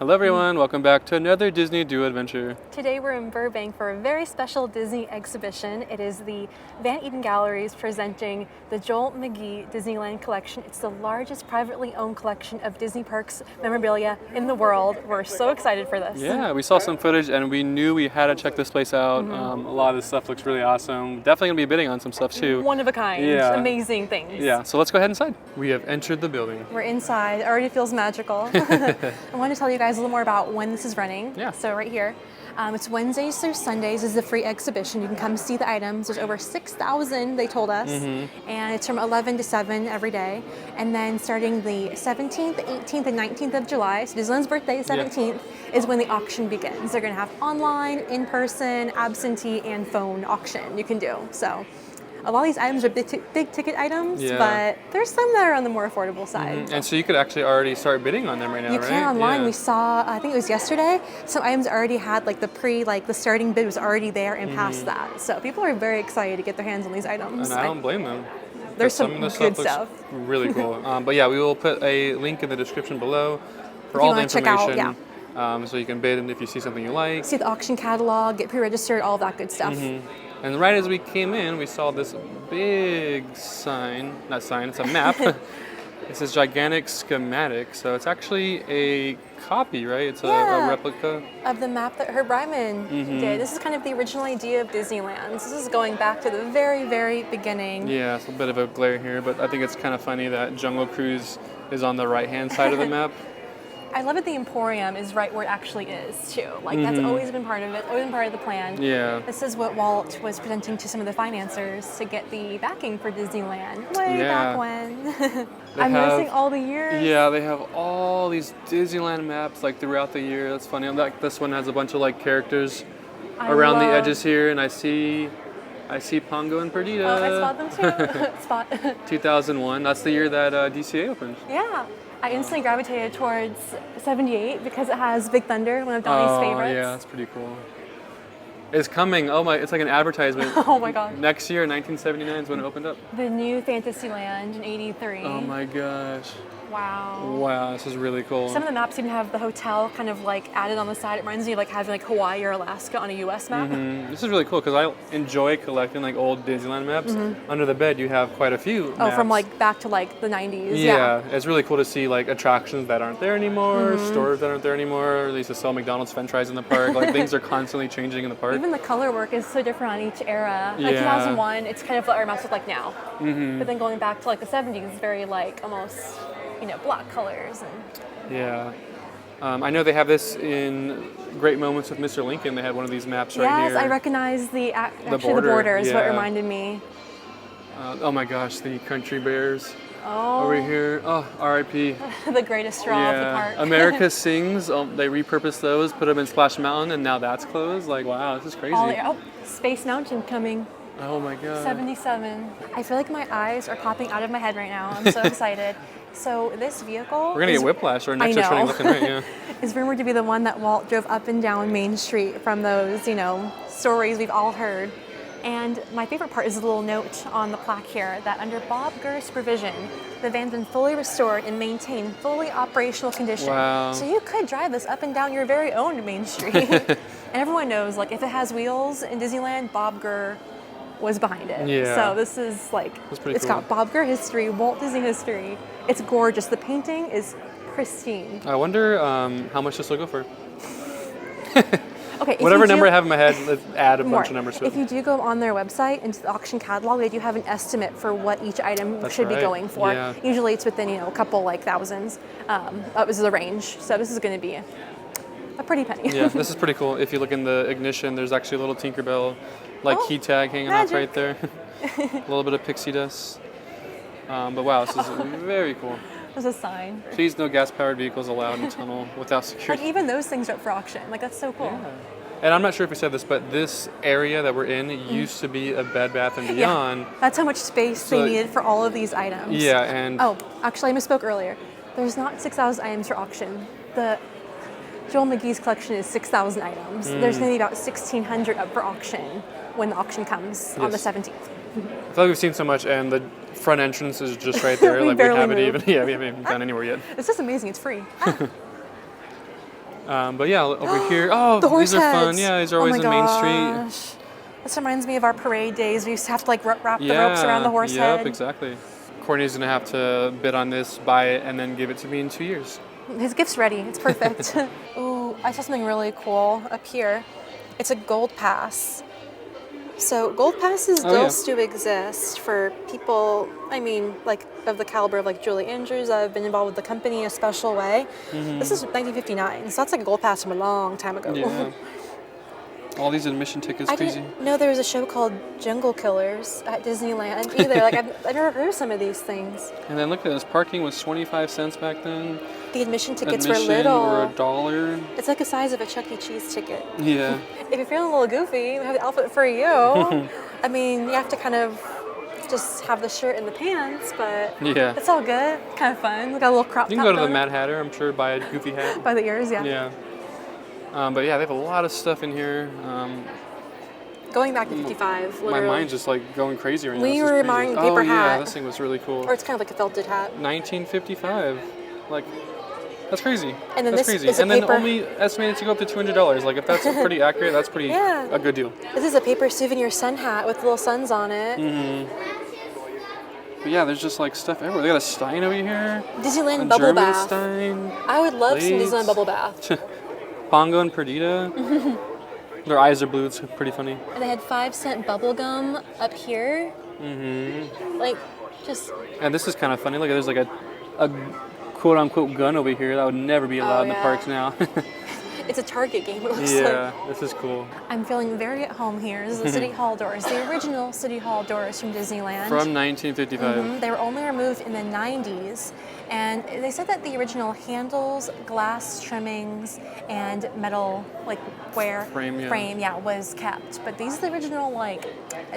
Hello everyone, welcome back to another Disney Duo Adventure. Today we're in Burbank for a very special Disney exhibition. It is the Eaton Galleries presenting the Joel Magee Disneyland Collection. It's the largest privately owned collection of Disney parks memorabilia in the world. We're so excited for this. Yeah, we saw some footage and we knew we had to check this place out. A lot of this stuff looks really awesome. Definitely gonna be bidding on some stuff too. One of a kind, amazing things. Yeah, so let's go ahead inside. We have entered the building. We're inside, it already feels magical. I want to tell you guys a little more about when this is running. Yeah. So right here, it's Wednesdays through Sundays is the free exhibition. You can come see the items. There's over 6,000, they told us. And it's from 11 to 7 every day. And then starting the 17th, 18th, and 19th of July, so Disneyland's birthday, 17th, is when the auction begins. They're gonna have online, in-person, absentee, and phone auction you can do. So a lot of these items are big ticket items, but there's some that are on the more affordable side. And so you could actually already start bidding on them right now, You right? can online. We saw, I think it was yesterday, some items already had the starting bid was already there and past that. So people are very excited to get their hands on these items. And I don't blame them. There's some of this good stuff. stuff. Really cool. But yeah, we will put a link in the description below for all the information. Check out, so you can bid if you see something you like. See the auction catalog, get pre-registered, all that good stuff. And right as we came in, we saw this big sign, not sign, it's a map. It says gigantic schematic, so it's actually a copy, right? It's a replica of the map that Herb Ryman did. This is kind of the original idea of Disneyland. This is going back to the very, very beginning. Yeah, it's a bit of a glare here, but I think it's kind of funny that Jungle Cruise is on the right-hand side of the map. I love that the Emporium is right where it actually is, too. Like, that's always been part of it, always been part of the plan. Yeah. This is what Walt was presenting to some of the financiers to get the backing for Disneyland way back when. I'm noticing all the years. Yeah, they have all these Disneyland maps, like, throughout the year. That's funny. Like, this one has a bunch of, like, characters around the edges here, and I see Pongo and Perdita. Oh, I spot them, too. 2001. That's the year that DCA opened. Yeah. I instantly gravitated towards 78 because it has Big Thunder, one of Donnie's favorites. Oh, yeah, that's pretty cool. It's coming. Oh my, it's like an advertisement. Oh my god. Next year, 1979 is when it opened up. The new Fantasyland in 83. Oh my gosh. Wow. Wow, this is really cool. Some of the maps even have the hotel kind of like added on the side. It reminds me of like having like Hawaii or Alaska on a US map. This is really cool because I enjoy collecting like old Disneyland maps. Under the bed, you have quite a few maps. Oh, from like back to like the 90s. Yeah, it's really cool to see like attractions that aren't there anymore, stores that aren't there anymore. They used to sell McDonald's French fries in the park. Like things are constantly changing in the park. Even the color work is so different on each era. Like 2001, it's kind of what our maps look like now. But then going back to like the 70s, it's very like almost, block colors. Yeah. I know they have this in Great Moments with Mr. Lincoln. They had one of these maps right here. Yes, I recognize the border is what reminded me. Oh my gosh, the Country Bears over here. Oh, R.I.P. The greatest draw of the park. America Sings. They repurposed those, put them in Splash Mountain, and now that's closed. Like, wow, this is crazy. Space Mountain coming. Oh my god. 77. I feel like my eyes are popping out of my head right now. I'm so excited. So this vehicle... We're going to get whiplash. Our necks are turning looking right, yeah. Is rumored to be the one that Walt drove up and down Main Street from those, stories we've all heard. And my favorite part is a little note on the plaque here that under Bob Gurr's supervision, the van's been fully restored and maintained in fully operational condition. Wow. So you could drive this up and down your very own Main Street. And everyone knows, like, if it has wheels in Disneyland, Bob Gurr was behind it. Yeah. So this is like, it's got Bob Gurr history, Walt Disney history. It's gorgeous. The painting is pristine. I wonder how much this will go for. Okay, whatever number I have in my head, let's add a bunch of numbers to it. If you do go on their website into the auction catalog, they do have an estimate for what each item should be going for. Yeah. Usually it's within a couple like thousands. That was the range. So this is going to be a pretty penny. Yeah, this is pretty cool. If you look in the ignition, there's actually a little Tinkerbell key tag hanging off right there. A little bit of pixie dust. But wow, this is very cool. There's a sign. Please, no gas-powered vehicles allowed in the tunnel without security. Like even those things are up for auction. Like that's so cool. Yeah. And I'm not sure if we said this, but this area that we're in used to be a Bed Bath & Beyond. Yeah. That's how much space they needed for all of these items. Yeah, and... Oh, actually, I misspoke earlier. There's not 6,000 items for auction. The Joel Magee's collection is 6,000 items. There's going to be about 1,600 up for auction when the auction comes on the 17th. I feel like we've seen so much, and the front entrance is just right there. we haven't moved. even, we haven't even gone anywhere yet. It's just amazing. It's free. But yeah, over here. Oh, The horse these are fun. heads. Yeah, these are Oh always my in Main gosh. Street. This reminds me of our parade days. We used to have to like wrap the ropes around the horse head. Yep, exactly. Courtney's gonna have to bid on this, buy it, and then give it to me in 2 years. His gift's ready. It's perfect. Ooh, I saw something really cool up here. It's a gold pass. So gold passes still exist for people, I mean, like of the caliber of like Julie Andrews that have been involved with the company in a special way. This is 1959, so that's like a gold pass from a long time ago. Yeah. All these admission tickets, I crazy. didn't know there was a show called Jungle Killers at Disneyland either. Like I've never heard of some of these things. And then look at this, parking was 25 cents back then. The admission tickets Admission were little. were $1. It's like the size of a Chuck E. Cheese ticket. Yeah. If you're feeling a little goofy, we have the outfit for you. I mean, you have to kind of just have the shirt and the pants, but Yeah. it's all good. Kind of fun. We got a little crop top. You can go to the going Mad Hatter, I'm sure, buy a goofy hat. by the ears, yeah. Yeah. But yeah, they have a lot of stuff in here. Going back to 55, literally. My mind's just like going crazy right now. We This is were crazy. admiring the paper Oh yeah, hat. this thing was really cool. Or it's kind of like a felted hat. 1955. Like, that's crazy. And then that's this crazy. is a And then paper- only estimated to go up to $200. Like, if that's pretty accurate, that's pretty Yeah. a good deal. This is a paper souvenir sun hat with little suns on it. But yeah, there's just like stuff everywhere. They got a Stein over here. Disneyland A bubble German bath. Stein. I would love some plates. Disneyland bubble bath. Pongo and Perdita. Their eyes are blue. It's pretty funny. And they had 5-cent bubble gum up here. Like, just And this is kind of funny. Look, there's like a quote unquote gun over here that would never be allowed in the yeah. parks now. it's a Target game, it looks like. Yeah, this is cool. I'm feeling very at home here. This is the City Hall doors, the original City Hall doors from Disneyland. From 1955. They were only removed in the 90s, and they said that the original handles, glass trimmings, and metal like frame was kept. But these are the original like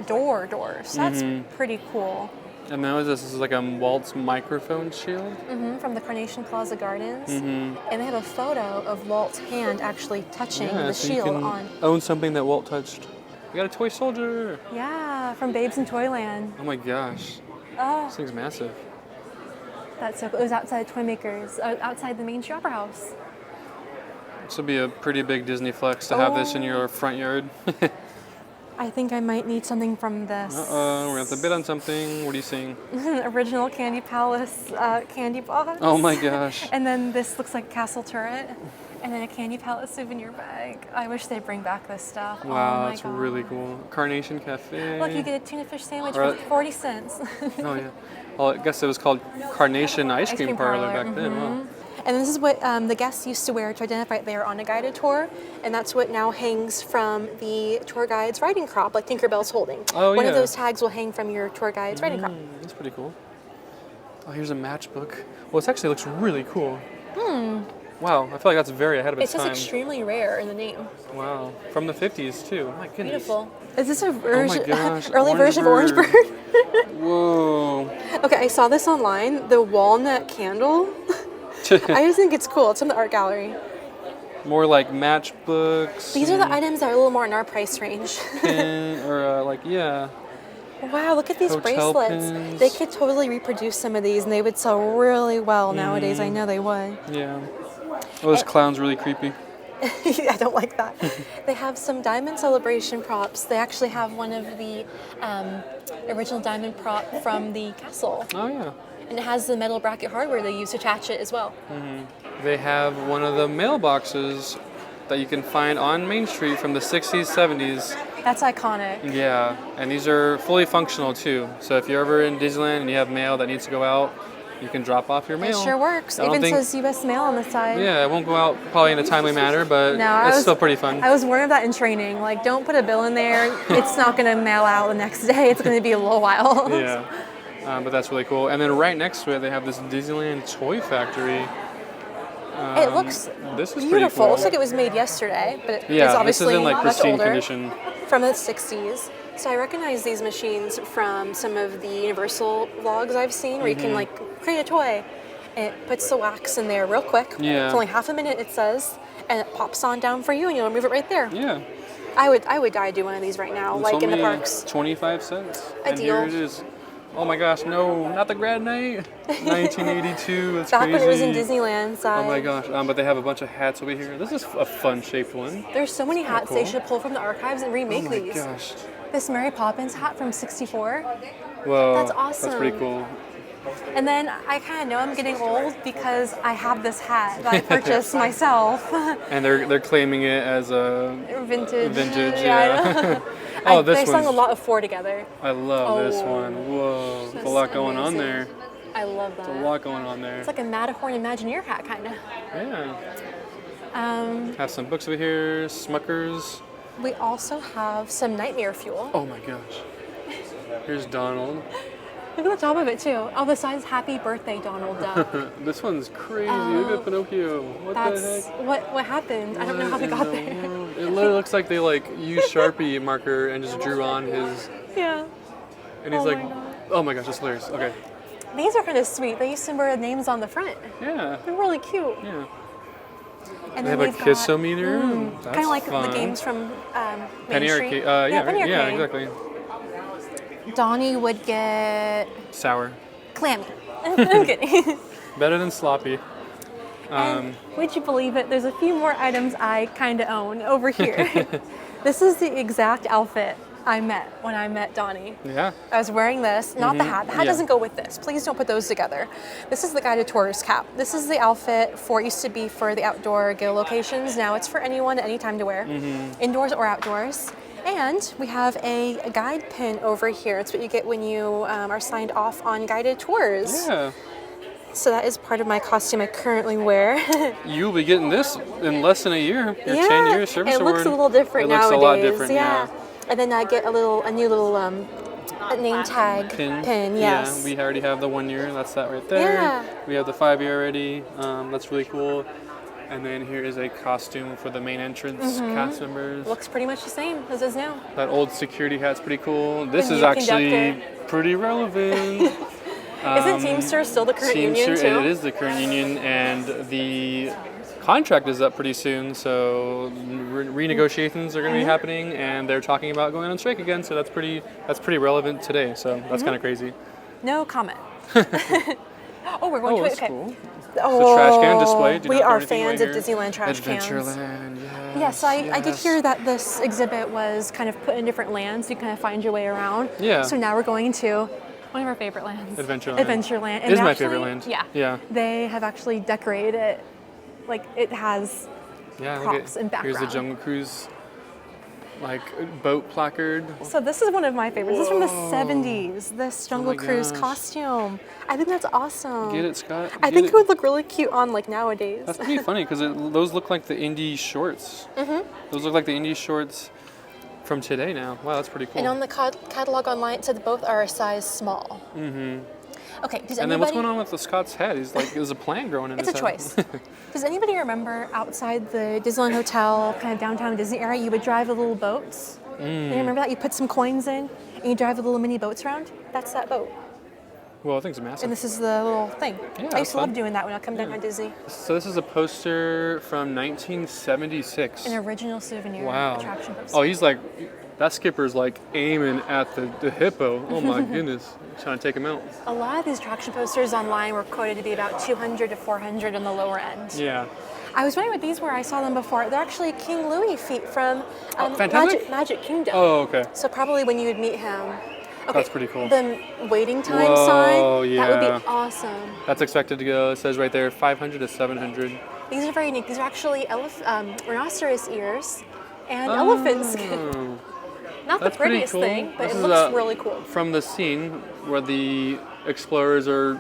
doors. So that's pretty cool. And now this is like a Walt's microphone shield. From the Carnation Plaza Gardens, and they have a photo of Walt's hand actually touching the so shield you can on. own something that Walt touched. We got a toy soldier. Yeah, from Babes in Toyland. Oh my gosh, Oh, this thing's massive. that's so cool. It was outside Toy Makers, outside the Main Street Opera House. This would be a pretty big Disney flex to have this in your front yard. I think I might need something from this. Uh-oh, we're gonna have to bid on something. What are you seeing? Original Candy Palace candy box. Oh my gosh. And then this looks like Castle Turret. And then a Candy Palace souvenir bag. I wish they'd bring back this stuff. Wow, oh my that's God. really cool. Carnation Cafe. Look, you get a tuna fish sandwich Or- for 40 cents. Oh yeah. Well, I guess it was called Carnation Ice Cream Parlor back then. Wow. And this is what the guests used to wear to identify they were on a guided tour, and that's what now hangs from the tour guide's riding crop, like Tinkerbell's holding. Oh, One yeah. of those tags will hang from your tour guide's riding crop. That's pretty cool. Oh, here's a matchbook. Well, it actually looks really cool. Wow, I feel like that's very ahead of It its says time. extremely rare in the name. Wow, from the 50s too. My goodness. Beautiful. Is this a version, gosh, early version of Orange Orange Bird? Whoa. Okay, I saw this online, the walnut candle. I just think it's cool. It's from the art gallery. More like matchbooks. These are the items that are a little more in our price range. Yeah. Wow, look at these Hotel bracelets. pins. They could totally reproduce some of these and they would sell really well nowadays. I know they would. Yeah. Oh, this clown's really creepy. I don't like that. They have some diamond celebration props. They actually have one of the original diamond prop from the castle. Oh yeah. And it has the metal bracket hardware they use to attach it as well. They have one of the mailboxes that you can find on Main Street from the 60s, 70s. That's iconic. Yeah, and these are fully functional too. So if you're ever in Disneyland and you have mail that needs to go out, you can drop off your mail. It sure works. I don't Even think- says U.S. mail on the side. Yeah, it won't go out probably in a timely manner, but it's still pretty fun. I was warned of that in training. Like, don't put a bill in there. It's not going to mail out the next day. It's going to be a little while. Yeah, but that's really cool. And then right next to it, they have this Disneyland toy factory. It looks This is pretty beautiful. cool. Looks like it was made yesterday, but it's Yeah, this obviously is in like much pristine older. condition. From the 60s. So I recognize these machines from some of the Universal vlogs I've seen where you can like create a toy and it puts the wax in there real quick. Yeah. It's only half a minute it says, and it pops on down for you and you'll remove it right there. Yeah. I would die to do one of these right now, It's like in the only parks. 25 cents. A And deal. here it is. Oh my gosh, no, not the Grad Night. 1982, that's Back crazy. when it was in Disneyland side. Oh my gosh, but they have a bunch of hats over here. This is a fun shaped one. There's so many hats cool. they should pull from the archives and remake Oh my these. gosh. This Mary Poppins hat from '64. Whoa, That's awesome. That's pretty cool. And then I kind of know I'm getting old because I have this hat that I purchased myself. And they're claiming it as a Vintage. vintage. Yeah. Oh, this They sung a one's- lot of Four together. I love this Oh, one. Whoa, there's a that's lot going on amazing. there. I love that. A lot going on there. It's like a Matterhorn Imagineer hat, kind of. Yeah. Have some books over here. Smuckers. We also have some Nightmare Fuel. Oh my gosh. Here's Donald. Look at the top of it too. Oh, the sign's "Happy Birthday, Donald Duck." This one's crazy. Look at Pinocchio. What That's the heck? what happened. I don't know how we got there. World? It literally looks like they used Sharpie marker and just drew on his. Yeah. And he's Oh like, my God. oh my gosh, that's hilarious. Okay. These are kind of sweet. They used to wear names on the front. Yeah. They're really cute. Yeah. And They have then a we've kissometer. That's kind of like fun. the games from Main Penny Street. Arcade. Yeah, Penny right? Yeah, Arcade. exactly. Donnie would get Sour. clammy. I'm kidding. Better than sloppy. And would you believe it? There's a few more items I kind of own over here. This is the exact outfit I met when I met Donnie. Yeah. I was wearing this, not the hat. The hat Yeah. doesn't go with this. Please don't put those together. This is the guided tourist cap. This is the outfit for, it used to be for the outdoor guild locations. Now it's for anyone at any time to wear, indoors or outdoors. And we have a guide pin over here. It's what you get when you are signed off on guided tours. Yeah. So that is part of my costume I currently wear. You'll be getting this in less than a year. Your 10-year service it award. looks a little different It looks nowadays. a lot different, yeah. And then I get a new little name tag Pin. yes. Yeah, we already have the 1 year. That's that right there. Yeah. We have the 5-year already. That's really cool. And then here is a costume for the main entrance cast members. Looks pretty much the same as is now. That old security hat's pretty cool. This The is new actually conductor. pretty relevant. Isn't Teamster still the current union Teamster, too? it is the current union, and the contract is up pretty soon, so renegotiations are going to be happening, and they're talking about going on strike again. So that's pretty relevant today. So that's kind of crazy. No comment. Oh, we're going Oh, to that's okay. cool. Oh, The trash can display. Do we not throw are anything fans away of here. Disneyland trash cans. Adventureland, yes. Yes, I did yes. hear that this exhibit was kind of put in different lands. You kind of find your way around. Yeah. So now we're going to one of our favorite lands. Adventureland. Adventureland. It is my actually- favorite land. Yeah. Yeah. They have actually decorated it. Like it has Yeah, props and Here's the background. Jungle Cruise, boat placard. So this is one of my favorites. This is from the Whoa. 70s. This Jungle my Cruise gosh. costume. I think that's awesome. Get it, Scott? I Get think it would look really cute on nowadays. That's pretty funny because those look like the indie shorts. Those look like the indie shorts from today now. Wow, that's pretty cool. And on the catalog online, it said both are a size small. Okay, does And then anybody... what's going on with the Scott's head? He's like, there's a plant growing in It's his a head. choice. Does anybody remember outside the Disneyland Hotel, kind of downtown Disney area, you would drive the little boats? You remember that? You put some coins in and you drive the little mini boats around? That's that boat. Well, I think it's massive. And this is the little thing. Yeah, I used that's to love fun. doing that when I come down to Disney. So this is a poster from 1976. An original souvenir Wow. attraction poster. Oh, he's like, that skipper's like aiming at the hippo. Oh my goodness, trying to take him out. A lot of these attraction posters online were quoted to be about 200 to 400 on the lower end. Yeah. I was wondering what these were. I saw them before. They're actually King Louis feet from Fantastic? Magic Kingdom. Oh, okay. So probably when you would meet him. Okay, That's pretty cool. The waiting time Whoa, sign, that would yeah. be awesome. That's expected to go. It says right there, 500 to 700. These are very unique. These are actually rhinoceros ears and elephant skin. Oh, Not the that's pretty prettiest cool. thing, but This it is, looks really cool. From the scene where the explorers are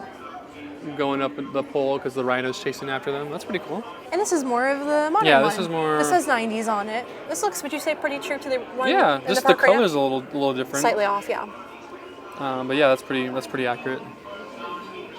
going up the pole because the rhino's chasing after them. That's pretty cool. And this is more of the modern one. Yeah, this is more- This has 90s on it. This looks, would you say, pretty true to the one Yeah, in just the the park right now? color's a little different. Slightly off, yeah. But yeah, that's pretty accurate.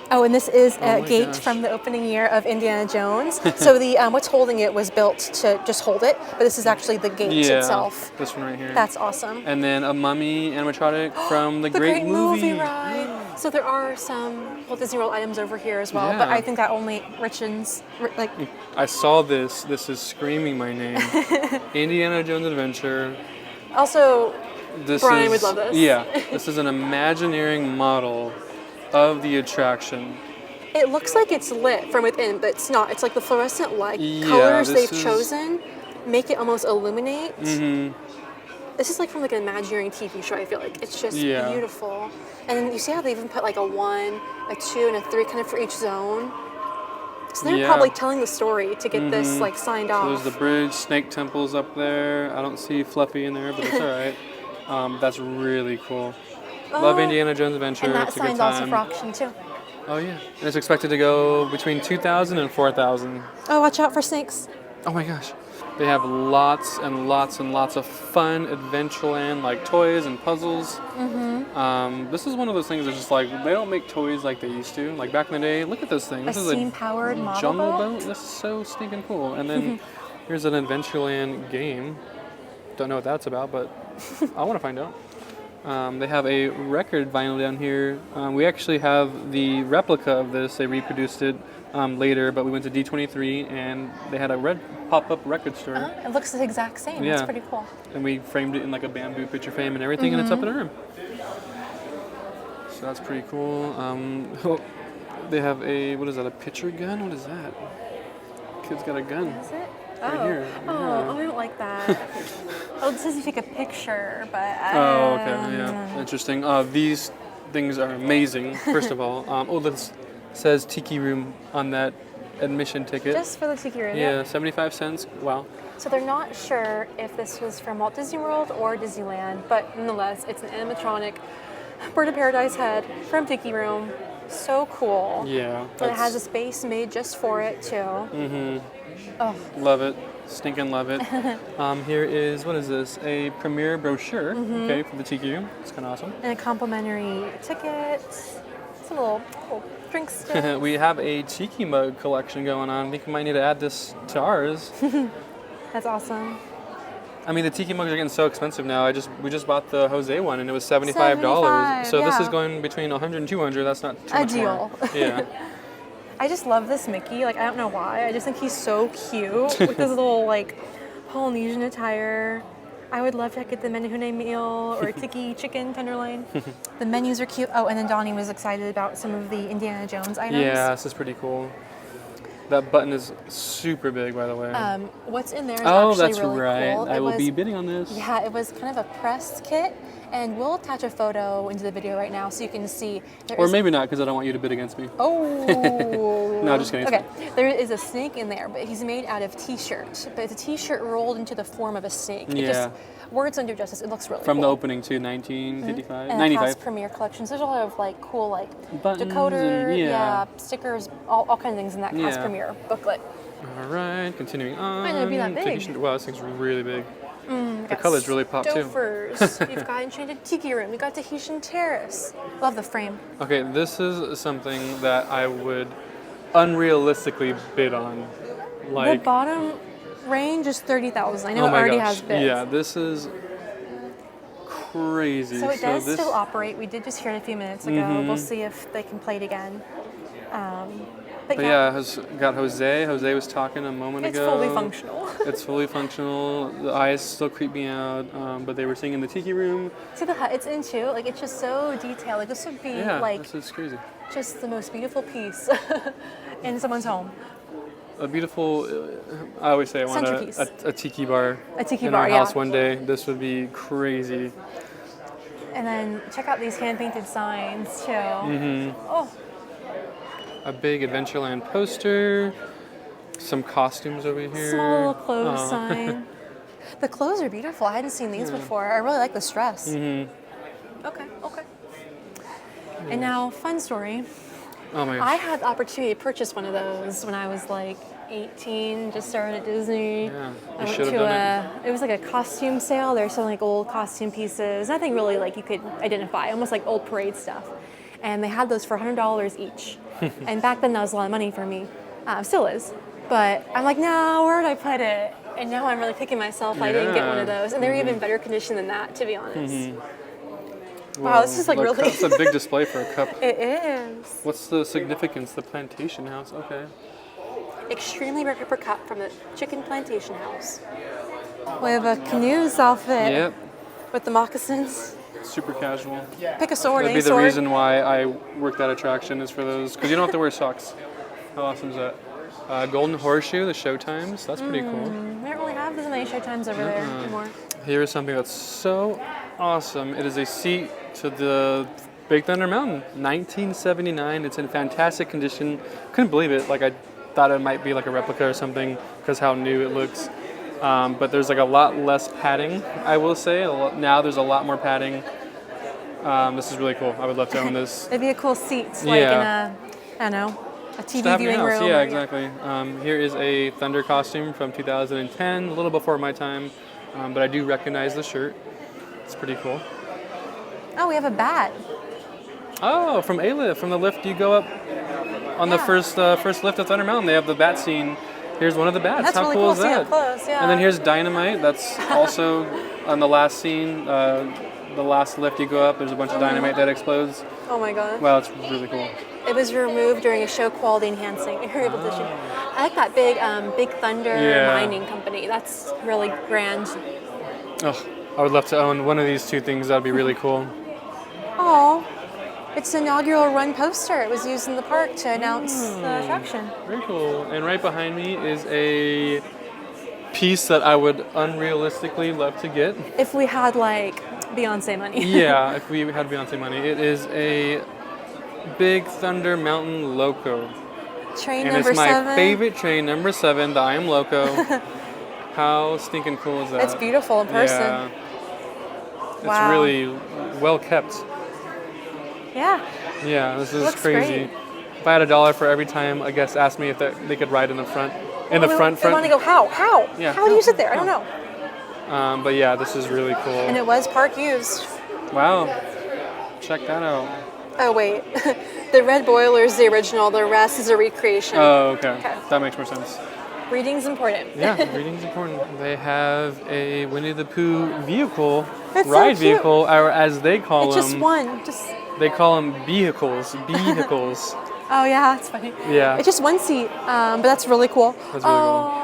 Oh, and this is a my gate gosh. from the opening year of Indiana Jones. So the what's holding it was built to just hold it, but this is actually the gate Yeah, itself. this one right here. That's awesome. And then a mummy animatronic from the The Great movie ride. So there are some Walt Disney World items over here as well, but Yeah. I think that only richens, like, I saw this. This is screaming my name. Indiana Jones Adventure. also, Brian would love this. Yeah, this is an Imagineering model of the attraction. It looks like it's lit from within, but it's not. It's like the fluorescent light Yeah, colors this they've is- chosen make it almost illuminate. Mm-hmm. This is like from like an Imagineering TV show, I feel like. It's just Yeah. beautiful. And then you see how they even put like a 1, a 2, and a 3 kind of for each zone. So they're Yeah. probably telling the story to get this like signed So off. there's the bridge, snake temples up there. I don't see Fluffy in there, but it's all right. That's really cool. Love Indiana Jones Adventure. And that It's a good sign's also time. for auction too. Oh yeah, and it's expected to go between 2,000 and 4,000. Oh, watch out for snakes. Oh my gosh. They have lots and lots and lots of fun Adventureland like toys and puzzles. This is one of those things that's just like they don't make toys like they used to. Like back in the day, look at this thing. A This is steam-powered model jungle boat. boat. This is so stinking cool. And then here's an Adventureland game. Don't know what that's about, but I want to find out. They have a record vinyl down here. We actually have the replica of this. They reproduced it later, but we went to D23 and they had a red pop-up record store. It looks the exact same. Yeah. That's pretty cool. And we framed it in like a bamboo picture frame and everything, and it's up in our room. So that's pretty cool. They have a, what is that, a picture gun? What is that? Kid's got a gun. Is it? Right here. Oh, I don't like that. Oh, it says you take a picture, but Oh, okay, yeah. Interesting. These things are amazing, first of all. This says Tiki Room on that admission ticket. Just for the tiki room. Yeah, Yep. 75 cents. Wow. So they're not sure if this was from Walt Disney World or Disneyland, but nonetheless, it's an animatronic Bird of Paradise head from Tiki Room. So cool. Yeah. And it has a space made just for it too. Mm-hmm. Oh, Love it. Stinking love it. Here is, what is this? A premiere brochure, okay, for the Tiki Room. It's kind of awesome. and a complimentary ticket. Some little drink stick. We have a Tiki mug collection going on. I think we might need to add this to ours. That's awesome. I mean, the Tiki mugs are getting so expensive now. We just bought the Jose one, and it was $75. $75, So this is yeah. going between $100 and $200. That's not too A much deal. more. Yeah. I just love this Mickey. Like, I don't know why. I just think he's so cute with his little, like, Polynesian attire. I would love to get the Menehune meal or tiki chicken tenderloin. The menus are cute. Oh, and then Donnie was excited about some of the Indiana Jones items. Yeah, this is pretty cool. That button is super big, by the way. What's in there is Oh, actually that's really right. cool. I It will was- be bidding on this. Yeah, it was kind of a press kit, and we'll attach a photo into the video right now so you can see. There Or is- maybe not, because I don't want you to bid against me. Oh. No, just kidding. Okay, there is a snake in there, but he's made out of t-shirt. But it's a t-shirt rolled into the form of a snake. It Yeah. just, words don't do justice. It looks really From cool. the opening to 1955, And it has 95. premiere collections. There's a lot of like cool like Buttons decoder, and- yeah. stickers, all kind of things in that cast Yeah. premiere booklet. All right, continuing on. Might not be that big. Tahitian- Wow, this thing's really big. We've The got colors really pop too. Stofers. You've got Enchanted Tiki Room. You've got Tahitian Terrace. Love the frame. Okay, this is something that I would unrealistically bid on. Like, the bottom range is 30,000. I know oh it my already gosh. has bids. Yeah, this is crazy. So it does this, still operate. We did just hear it a few minutes ago. We'll see if they can play it again. But But yeah, has got Jose. Jose was talking a moment it's ago. fully functional. It's fully functional. The eyes still creep me out, but they were singing the Tiki Room. See the hut it's into? Like, it's just so detailed. Like, this would be Yeah, like this is crazy. just the most beautiful piece in someone's home. A beautiful. I always say I want Centerpiece. a tiki bar. A tiki in bar, our yeah. house one day. This would be crazy. And then check out these hand-painted signs too. Oh, A big Adventureland poster. Some costumes over here. small little clothes Oh. sign. The clothes are beautiful. I hadn't seen these before. I really like this dress. Mm-hmm. Okay. And now, fun story. Oh my gosh. I had the opportunity to purchase one of those when I was like 18, just started at Disney. Yeah, I you went should have to done it was like a costume sale. They're selling like old costume pieces. Nothing really like you could identify, almost like old parade stuff. And they had those for $100 each. And back then that was a lot of money for me. Still is. But I'm like, no, where did I put it? And now I'm really kicking myself I didn't get one of Yeah. those. And they're even better condition than that, to be honest. Wow, this is, like, really- It's a big display for a cup. It is. What's the significance? The plantation house. Okay. Extremely rare paper cup from the Chicken Plantation House. We have a canoes outfit. Yep. with the moccasins. Super casual. Pick a sword, That'd any be the sword. reason why I work that attraction is for those, because you don't have to wear socks. How awesome is that? Golden Horseshoe, the show times. That's pretty cool. We don't really have as many show times over there anymore. Here is something that's so awesome. It is a seat to the Big Thunder Mountain, 1979. It's in fantastic condition. Couldn't believe it. Like I thought it might be like a replica or something because how new it looks. But there's like a lot less padding, I will say. Now there's a lot more padding. This is really cool. I would love to own this. It'd be a cool seat, like in a, I don't know, a TV viewing room. Yeah, exactly. Here is a Thunder costume from 2010, a little before my time, but I do recognize the shirt. It's pretty cool. Oh, we have a bat. Oh, from A-Lift, from the lift you go up on the first lift of Thunder Mountain. They have the bat scene. Here's one of the bats. That's How really cool cool is to see that? up close, yeah. And then here's Dynamite. That's also on the last scene. The last lift you go up, there's a bunch of dynamite that explodes. Oh my god. Wow, it's really cool. It was removed during a show quality enhancing. I like that Big Thunder mining company. That's really grand. Oh, I would love to own one of these two things. That'd be really cool. Oh, it's an inaugural run poster. It was used in the park to announce the attraction. Very cool. And right behind me is a piece that I would unrealistically love to get. If we had like Beyonce money. Yeah, if we had Beyonce money. It is a Big Thunder Mountain Loco. Train and number 7. And it's my favorite train, number 7, the I Am Loco. How stinking cool is that? It's beautiful in person. Yeah. Wow. It's really well kept. Yeah. Yeah, this is Looks crazy. great. If I had $1 for every time a guest asked me if they could ride in the front. In the front. I want to go, how? Yeah. How do you sit there? I don't know. But yeah, this is really cool. And it was park used. Wow. Check that out. Oh, wait. The red boiler is the original. The rest is a recreation. Oh, okay. That makes more sense. Reading's important. Yeah, reading's important. They have a Winnie the Pooh vehicle, It's ride so cute. vehicle, or as they call It's them. just one. They call them vehicles. Vehicles. Oh, yeah, that's funny. Yeah. It's just one seat, but that's really cool. That's really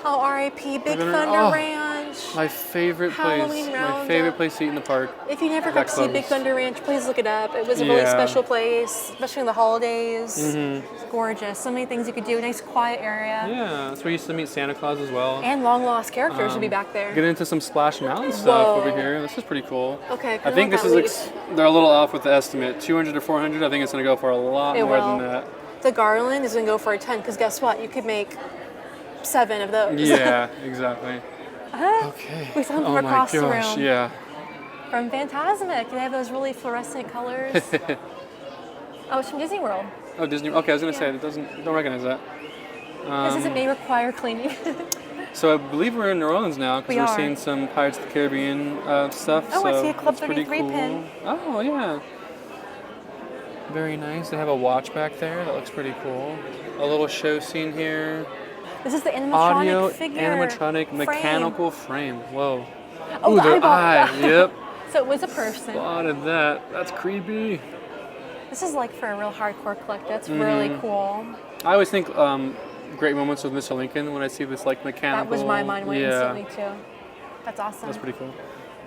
Oh, R.I.P. Big Thunder- Thunder Ranch. My favorite Halloween place. My Roundup. favorite place to eat in the park. If you never got to see Big closed. Thunder Ranch, please look it up. It was a really Yeah. special place, especially in the holidays. Mm-hmm. It's gorgeous. So many things you could do. Nice, quiet area. Yeah, that's where we used to meet Santa Claus as well. And long lost characters would be back there. Get into some Splash Mountain stuff Whoa. over here. This is pretty cool. Okay, I think this is they're a little off with the estimate. 200 to 400. I think it's going to go for a lot It more will. than that. The garland is going to go for a 10 because guess what? You could make 7 of those. Yeah, exactly. Okay. We saw them from oh across my the gosh, room. yeah. From Fantasmic. They have those really fluorescent colors. Oh, it's from Disney World. Oh, Disney. Okay, I was going to say, don't recognize that. This is, it may require cleaning. So I believe we're in New Orleans now because We we're are. seeing some Pirates of the Caribbean stuff. Oh, so I see a Club that's pretty 33 cool. pin. Oh, yeah. Very nice. They have a watch back there. That looks pretty cool. A little show scene here. This is the animatronic Audio, figure. animatronic, frame. mechanical frame. Whoa. Oh, Ooh, the their eyeball. eye. Yep. So it was a person. Spotted that. That's creepy. This is like for a real hardcore collector. That's Mm-hmm. really cool. I always think great moments with Mr. Lincoln when I see this like mechanical. That was my mind went yeah. instantly too. That's awesome. That's pretty cool.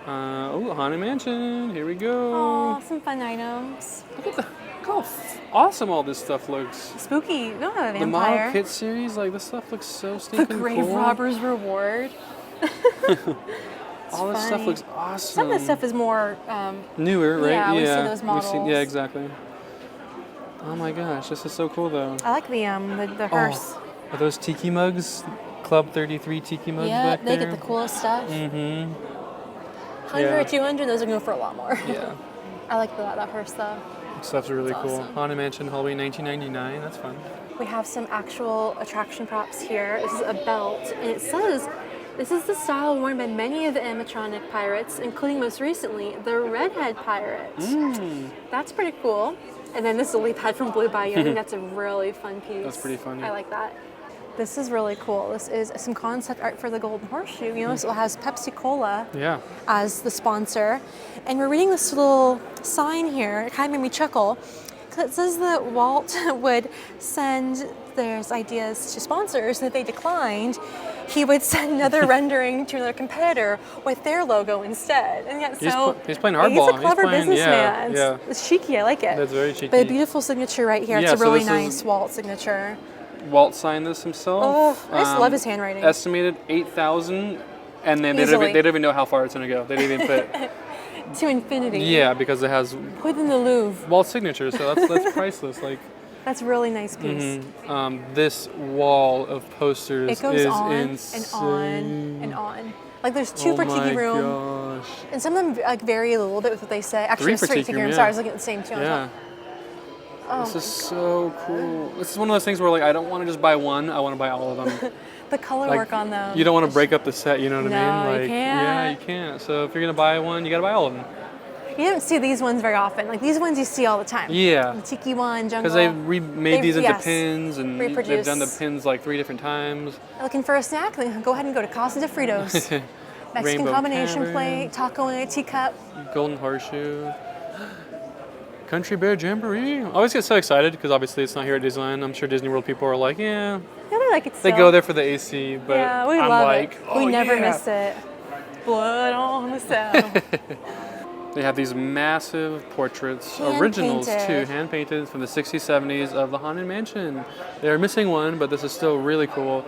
Oh, Haunted Mansion. Here we go. Oh, some fun items. Look how awesome all this stuff looks. Spooky. No, a The Model vampire. Kit series, like this stuff looks so The stinking Grave cool. Robber's Reward. All this stuff funny. looks awesome. Some of the stuff is more. Newer, right? Yeah, we see those We've seen- models. yeah, exactly. Oh my gosh, this is so cool though. I like the hearse. Are those tiki mugs? Club 33 tiki mugs Yeah, back they there? get the coolest stuff. Mm-hmm. 100 Yeah. or 200, those are going for a lot more. Yeah. I like that hearse though. Stuff's really That's cool. awesome. Haunted Mansion, Halloween 1999. That's fun. We have some actual attraction props here. This is a belt, and it says this is the style worn by many of the animatronic pirates, including most recently the Redhead Pirate. That's pretty cool. And then this lily pad from Blue Bayou. I think that's a really fun piece. That's pretty funny. I like that. This is really cool. This is some concept art for the Golden Horseshoe. You know, so it has Pepsi Cola Yeah. as the sponsor. And we're reading this little sign here. It kind of made me chuckle. 'Cause it says that Walt would send their ideas to sponsors, and if they declined, he would send another rendering to another competitor with their logo instead. And yet, he's playing hardball. He's a clever businessman. Yeah. It's cheeky. I like it. That's very cheeky. But a beautiful signature right here. Yeah, It's a so really this nice Walt signature. Walt signed this himself. Oh, I just love his handwriting. Estimated 8,000, and then they don't even know how far it's going to go. They didn't even put... To infinity. Yeah, because it has Put in the Louvre. Walt's signature, so that's priceless. Like, that's a really nice piece. this wall of posters It goes is on insane. and on and on. Like there's two per tiki room, Gosh. and some of them like vary a little bit with what they say. Actually, Three per three tiki room. room, Sorry, I yeah. was looking at the same two. Yeah. Oh, This is so cool. This is one of those things where like I don't want to just buy one. I want to buy all of them. the color Like, work on them. You don't want to break up the set. You know what I mean? No, you Like, can't. yeah, you can't. So if you're gonna buy one, you gotta buy all of them. You don't see these ones very often. Like these ones you see all the time. Yeah. The tiki one, jungle. Because they've remade these into yes, pins, and they've reproduce. done the pins like 3 different times. Looking for a snack? Then go ahead and go to Casa de Fritos. Mexican Rainbow combination Cabaret. plate, taco in a teacup. Golden Horseshoe. Country Bear Jamboree. I always get so excited because obviously it's not here at Disneyland. I'm sure Disney World people are like, yeah. Yeah, they like it They still. go there for the AC, but Yeah, we I'm love like, it. oh, We never yeah. miss it. Blood on the saddle. They have these massive portraits, Hand originals painted. too, hand painted from the 60s, 70s of the Haunted Mansion. They're missing one, but this is still really cool.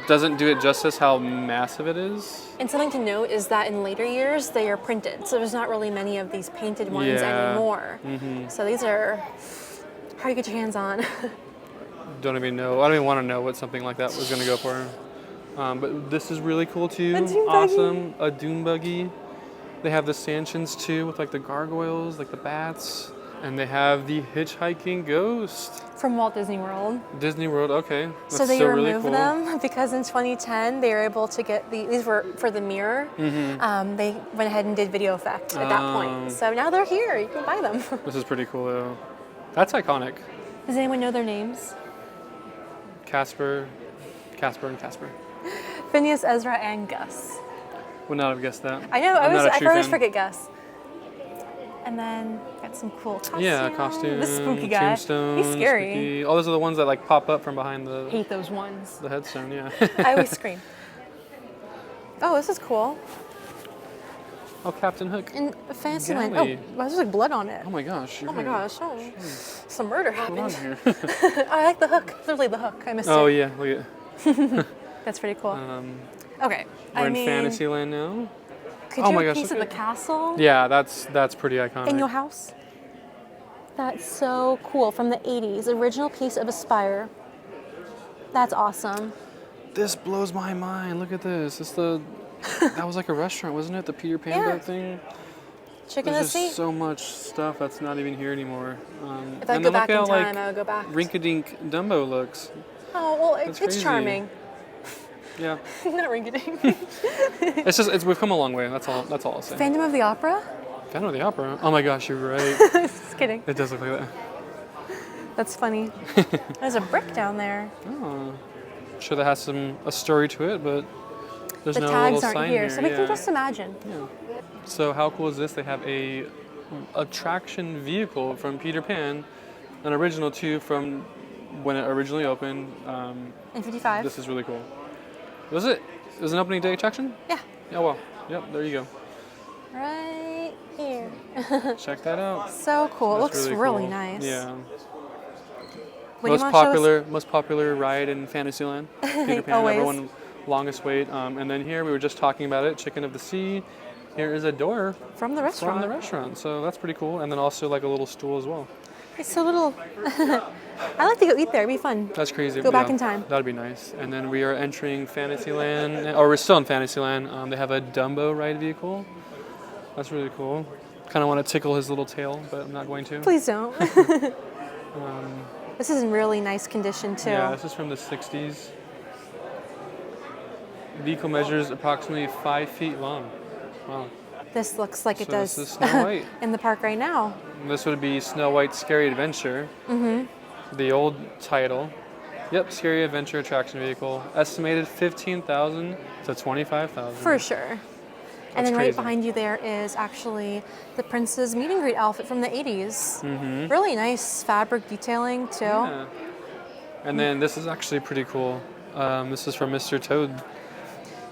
Doesn't do it justice how massive it is. And something to note is that in later years they are printed, so there's not really many of these painted ones Yeah. anymore. So these are hard to get your hands on. Don't even know. I don't even want to know what something like that was going to go for. But this is really cool too. A dune buggy. Awesome. A dune buggy. They have the stanchions too with like the gargoyles, like the bats. And they have the hitchhiking ghost. From Walt Disney World. Disney World, okay. That's So they still removed really cool. them because in 2010 they were able to get these were for the mirror. They went ahead and did video effect at that point. So now they're here. You can buy them. This is pretty cool though. That's iconic. Does anyone know their names? Casper, and Casper. Phineas, Ezra, and Gus. Would not have guessed that. I know. I'm not a I true always fan. forget Gus. And then got some cool costumes. Yeah, costume. This spooky guy. Tombstone, He's scary. spooky. Oh, those are the ones that like pop up from behind the Hate those ones. headstone. Yeah. I always scream. Oh, this is cool. Oh, Captain Hook. In Fantasyland. Galley. Oh, there's like blood on it. Oh my gosh. Oh my gosh. Oh, some murder What's going on happened. here? I like the hook. Literally the hook. I missed Oh it. yeah, look at. That's pretty cool. Okay. We're I in mean, Fantasyland now. could Oh you my have a gosh, piece of look the at- castle Yeah, that's pretty iconic. in your house? That's so cool. From the 80s. Original piece of a spire. That's awesome. This blows my mind. Look at this. It's the that was like a restaurant, wasn't it? The Peter Pan Yeah. boat thing. Chicken There's of the sea. just so much stuff that's not even here anymore. If I and go then back in look how time, I would go back. rinky-dink Dumbo looks. Oh, well, That's it's crazy. charming. Yeah, Not rinky-dink. we've come a long way. That's all I'll say. Phantom of the Opera? Phantom of the Opera. Oh my gosh, you're right. Just kidding. It does look like that. That's funny. There's a brick down there. Oh, I'm sure that has a story to it, but there's The no tags little aren't sign here, so we yeah. can just imagine. Yeah. So how cool is this? They have a attraction vehicle from Peter Pan, an original too from when it originally opened. In 55. This is really cool. Was it? It was an opening day attraction? Yeah. Oh well. Yep. There you go. Right here. Check that out. So cool. It That's looks really cool. nice. Yeah. What do you want to show us? Most popular ride in Fantasyland. Peter Pan. Always. Everyone longest wait. And then here we were just talking about it. Chicken of the Sea. Here is a door From the restaurant. from the restaurant. So that's pretty cool. And then also like a little stool as well. It's so little. I like to go eat there. It'd be fun. That's crazy. Go back in time. That'd be nice. And then we are entering Fantasyland, or we're still in Fantasyland. They have a Dumbo ride vehicle. That's really cool. Kind of want to tickle his little tail, but I'm not going to. Please don't. This is in really nice condition too. Yeah, this is from the 60s. Vehicle measures approximately 5 feet long. Wow. This looks like it So does this is Snow White. in the park right now. And this would be Snow White's Scary Adventure. The old title. Yep, Scary Adventure attraction vehicle. Estimated 15,000 to 25,000. For sure. And That's then crazy. right behind you there is actually the prince's meet and greet outfit from the 80s. Really nice fabric detailing too. Yeah. And then this is actually pretty cool. This is from Mr. Toad.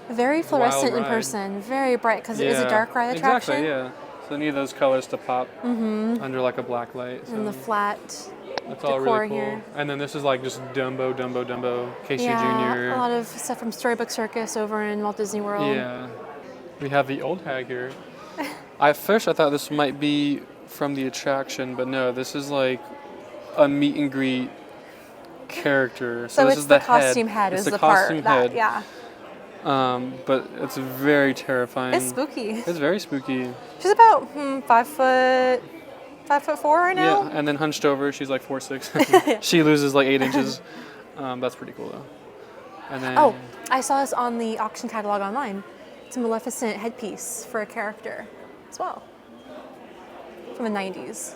Very fluorescent in ride. person, very bright because it is a dark ride attraction. Exactly, yeah. So they need those colors to pop under like a black light. So. And the flat That's all decor really cool. here. And then this is like just Dumbo, Casey Yeah, Jr. a lot of stuff from Storybook Circus over in Walt Disney World. Yeah. We have the old hag here. At first I thought this might be from the attraction, but no, this is like a meet and greet character. So this it's is the head. costume head It's is the the part. costume That, head. yeah. But it's very terrifying. It's spooky. It's very spooky. She's about 5'4" right now. Yeah, and then hunched over, she's like 4'6". She loses like 8 inches. That's pretty cool though. And then Oh, I saw this on the auction catalog online. It's a Maleficent headpiece for a character as well. From the 90s.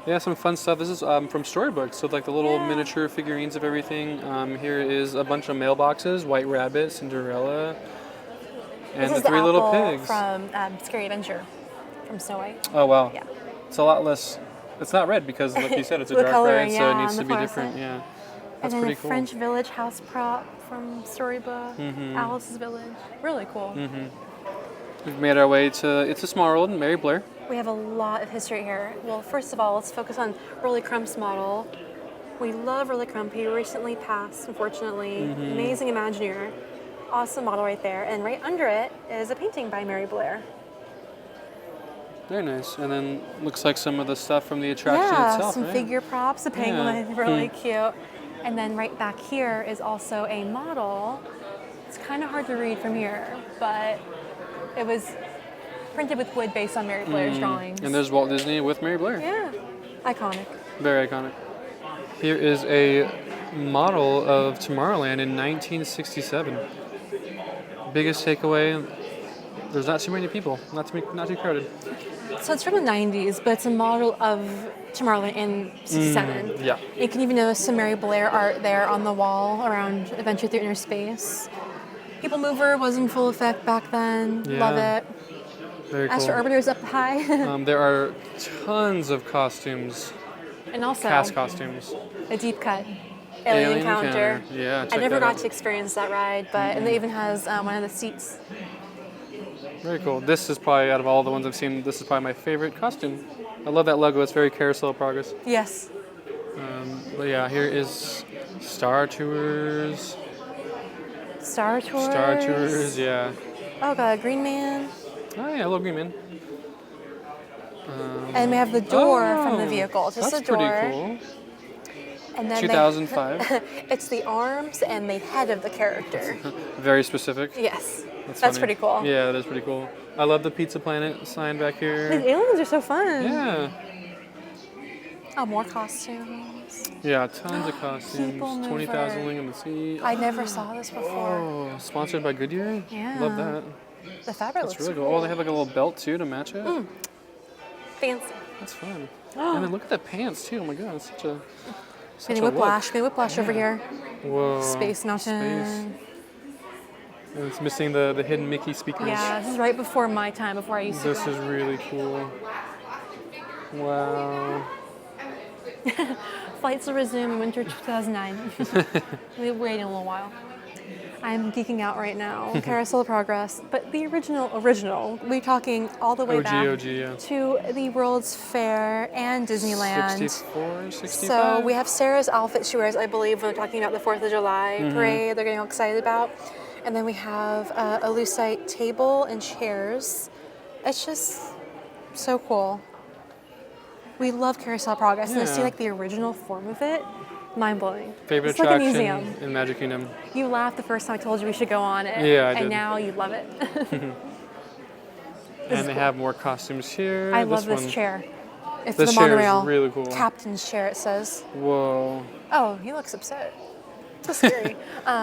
yeah, some fun stuff. This is from Storybooks, so like the little miniature figurines of everything. Here is a bunch of mailboxes: White Rabbit, Cinderella, and This the is the three little apple pigs. from Scary Adventure from Snow White. Oh wow! Yeah. It's a lot less. It's not red because, like you said, it's a The dark coloring, red, so it yeah, needs to and be the different. fluorescent. Yeah, And that's then pretty a cool. French Village house prop from Storybook. Alice's Village. Really cool. We've made our way to It's a Small World and Mary Blair. We have a lot of history here. Well, first of all, let's focus on Rolly Crump's model. We love Rolly Crump. He recently passed, unfortunately. Amazing Imagineer. Awesome model right there. And right under it is a painting by Mary Blair. Very nice. And then looks like some of the stuff from the attraction Yeah, itself, some right? figure props, a penguin, really cute. And then right back here is also a model. It's kind of hard to read from here, but it was printed with wood based on Mary Blair's drawings. And there's Walt Disney with Mary Blair. Yeah, iconic. Very iconic. Here is a model of Tomorrowland in 1967. Biggest takeaway, there's not too many people, not too crowded. So it's from the 90s, but it's a model of Tomorrowland in 67. Yeah. You can even notice some Mary Blair art there on the wall around Adventure Through Inner Space. People Mover was in full effect back then. Love Yeah. it. Very cool. Astro Orbiter's up high. There are tons of costumes, And also cast costumes. a deep cut alien encounter. Yeah, I check never that got out. to experience that ride, but and it even has one of the seats. Very cool. This is probably, out of all the ones I've seen, this is probably my favorite costume. I love that logo. It's very Carousel of Progress. Yes. But yeah, here is Star Tours. Star Tours. Star Tours, yeah. Oh god, Green Man. Oh yeah, I love Green Man. And we have the door from the vehicle. Just that's a door. pretty cool. And then 2005. it's the arms and the head of the character. Very specific. Yes. That's funny. pretty cool. Yeah, that is pretty cool. I love the Pizza Planet sign back These here. aliens are so fun. Yeah. Oh, more costumes. Yeah, tons of costumes. People Mover. 20,000 Wing in the Sea. I never saw this before. Oh, sponsored by Goodyear? Yeah. Love that. The fabric That's looks really cool. Oh, they have like a little belt too to match it. fancy. That's fun. And then look at the pants too. Oh my god, it's such a Mini a look. Whiplash. Mini Whiplash over here. Whoa. Space Mountain. Space. And it's missing the hidden Mickey speakers. Yeah, this is right before my time, before I used to This go. is really cool. Wow. Flights will resume in winter 2009. We're waiting a little while. I'm geeking out right now. Carousel of Progress, but the original. We're talking all the way OG, back OG, yeah. to the World's Fair and Disneyland. 64, 65? So we have Sarah's outfit she wears, I believe, when we're talking about the 4th of July parade they're getting all excited about. And then we have a lucite table and chairs. It's just so cool. We love Carousel of Progress, and to see Yeah. like the original form of it, mind-blowing. Favorite it's like a attraction museum. in Magic Kingdom. You laughed the first time I told you we should go on it. Yeah, I and did. now you love it. And they have more costumes here. I love this one. chair. It's This the chair is monorail. really cool. Captain's chair, it says. Whoa. Oh, he looks upset. So scary.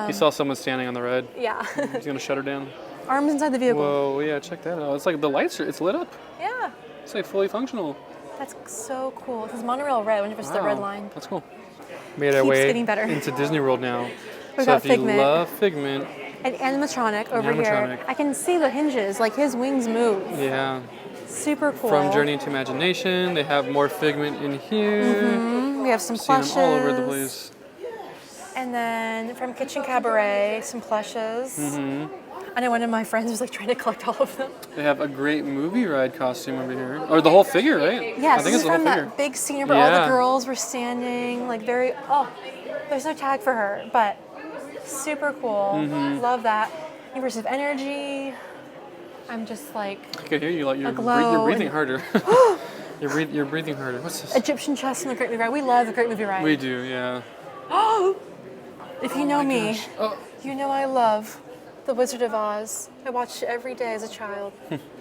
You saw someone standing on the ride. Yeah. He's gonna shut her down. Arms inside the vehicle. Whoa, yeah, check that out. It's like the lights it's lit up. Yeah. It's like fully functional. That's so cool. It says monorail red. I wonder if it's the red line. That's cool. Made our Keeps way getting better. into Disney World now. We So got if you Figment. love Figment, An animatronic over Animatronic. here. I can see the hinges, like his wings move. yeah. Super cool. From Journey into Imagination, they have more Figment in here. We have some See them plushes. all over the place. And then from Kitchen Cabaret, some plushes. I know one of my friends was like trying to collect all of them. They have a great movie ride costume over here. Or the whole figure, right? Yes, I think it's the whole from figure. that big scene where all the girls were standing, like very, there's no tag for her, but super cool. Love that. Immersive energy. I'm just like, I can hear you, like you're breathing harder. You're breathing harder. What's this? Egyptian chest in the Great Movie Ride. We love the Great Movie Ride. We do, yeah. If you know me, gosh. you know I love The Wizard of Oz. I watched it every day as a child.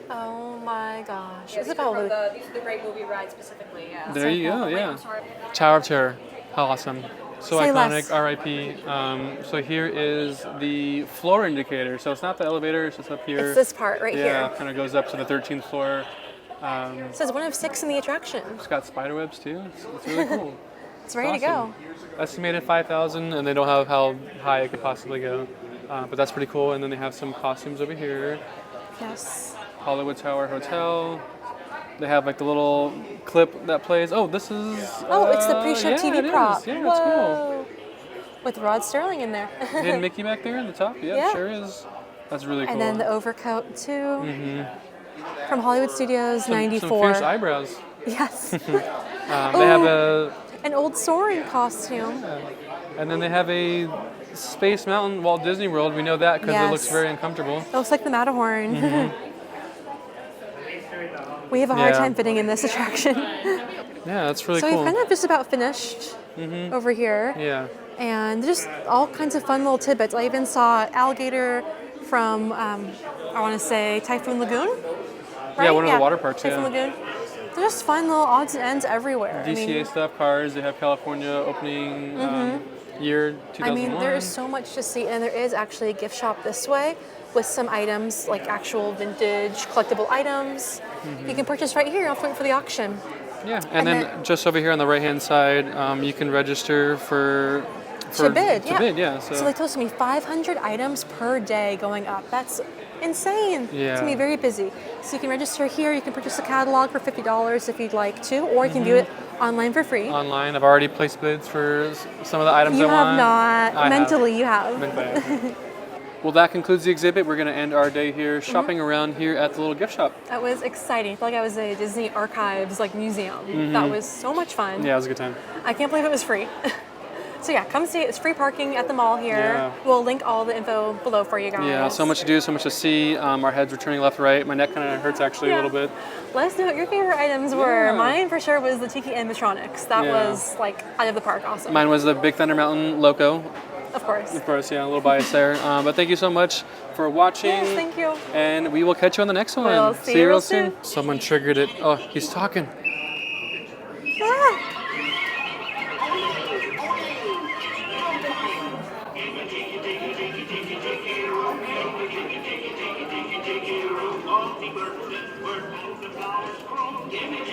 Oh my gosh. Yeah, these are the Great Movie Ride specifically, yeah. There you go, yeah. Tower of Terror. How awesome. So Say iconic, less. RIP. So here is the floor indicator. So it's not the elevator, it's just up here. It's this part right here. Yeah, kind of goes up to the 13th floor. It says 1 of 6 in the attraction. It's got spider webs too. It's really cool. It's ready to awesome. go. Estimated 5,000, and they don't have how high it could possibly go. But that's pretty cool. And then they have some costumes over here. Yes. Hollywood Tower Hotel. They have like the little clip that plays. Oh, this is. It's the pre-show TV prop. Is. Yeah, Whoa. it's cool. With Rod Sterling in there. Hidden Mickey back there in the top. Yeah, Yeah. sure is. That's really cool. And then the overcoat too. From Hollywood Studios, 94. Some fierce eyebrows. Yes. They have an old Soaring costume. and then they have a Space Mountain Walt Disney World. We know that because it looks very uncomfortable. It looks like the Matterhorn. We have a hard time fitting in this attraction. Yeah, that's really so cool. we've kind of just about finished over here. Yeah. And just all kinds of fun little tidbits. I even saw alligator from, I want to say, Typhoon Lagoon? Right? Yeah, one of the water parks, Typhoon Lagoon. They're just fun little odds and ends everywhere. DCA stuff, cars. They have California opening year 2001. I mean, there is so much to see, and there is actually a gift shop this way with some items, like actual vintage collectible items. You can purchase right here. I'll wait for the auction. Yeah, and then just over here on the right-hand side, you can register to bid. So they told me 500 items per day going up. That's insane. Yeah. It's gonna be very busy. So you can register here. You can purchase a catalog for $50 if you'd like to, or you can do it online for free. Online, I've already placed bids for some of the items You I have want. not. Mentally, you have. Well, that concludes the exhibit. We're going to end our day here shopping around here at the little gift shop. That was exciting. I felt like I was at a Disney Archives museum. That was so much fun. Yeah, it was a good time. I can't believe it was free. So yeah, come see it. It's free parking at the mall here. Yeah. We'll link all the info below for you guys. Yeah, so much to do, so much to see. Our heads were turning left, right. My neck kind of hurts actually a little bit. Let us know what your favorite items were. Mine for sure was the Tiki animatronics. That was like out of the park awesome. Mine was the Big Thunder Mountain Loco. Of course. Of course, yeah, a little bias there. But thank you so much for watching. Yes, thank you. And we will catch you on the next one. We'll see you real soon. Someone triggered it. Oh, he's talking. Ah. Give me